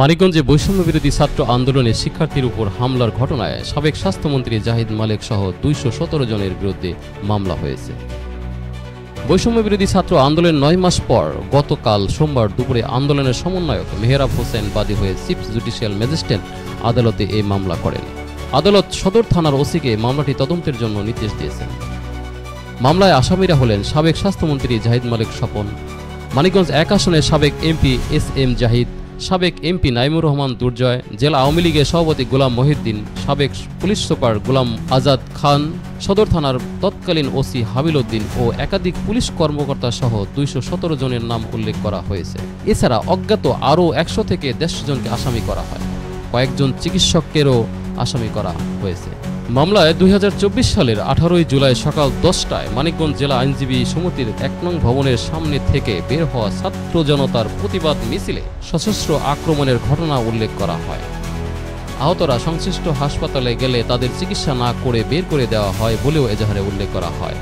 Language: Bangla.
মানিকগঞ্জে বৈষম্য বিরোধী ছাত্র আন্দোলনে শিক্ষার্থীর উপর হামলার ঘটনায় সাবেক স্বাস্থ্যমন্ত্রী জাহিদ মালেক সহ ২১৭ জনের বিরুদ্ধে মামলা হয়েছে। বৈষম্য বিরোধী ছাত্র আন্দোলনের ৯ মাস পর গতকাল সোমবার দুপুরে আন্দোলনের সমন্বয়ক মেহরাব হোসেন বাদী হয়ে চিফ জুডিশিয়াল ম্যাজিস্ট্রেট আদালতে এই মামলা করেন। আদালত সদর থানার ওসিকে মামলাটি তদন্তের জন্য নির্দেশ দিয়েছেন। মামলায় আসামিরা হলেন সাবেক স্বাস্থ্যমন্ত্রী জাহিদ মালেক স্বপন, মানিকগঞ্জ ১ আসনের সাবেক এমপি এস.এম. জাহিদ, সাবেক এমপি নাইমুর রহমান দুর্জয়, জেলা আওয়ামী লীগের সভাপতি গোলাম মহিউদ্দিন, সাবেক পুলিশ সুপার গোলাম আজাদ খান, সদর থানার তৎকালীন ওসি হাবিল উদ্দিন ও একাধিক পুলিশ কর্মকর্তা সহ ২১৭ জনের নাম উল্লেখ করা হয়েছে। এছাড়া অজ্ঞাত আরও ১০০ থেকে ১৫০ জনকে আসামি করা হয়। কয়েকজন চিকিৎসককেরও আসামি করা হয়েছে। মামলায় ২০২৪ সালের ১৮ জুলাই সকাল ১০টায় মানিকগঞ্জ জেলা আইনজীবী সমিতির ১ নং ভবনের সামনে থেকে বের হওয়া ছাত্র জনতার প্রতিবাদ মিছিলে সশস্ত্র আক্রমণের ঘটনা উল্লেখ করা হয়। আহতরা সংশ্লিষ্ট হাসপাতালে গেলে তাদের চিকিৎসা না করে বের করে দেওয়া হয় বলেও এজাহারে উল্লেখ করা হয়।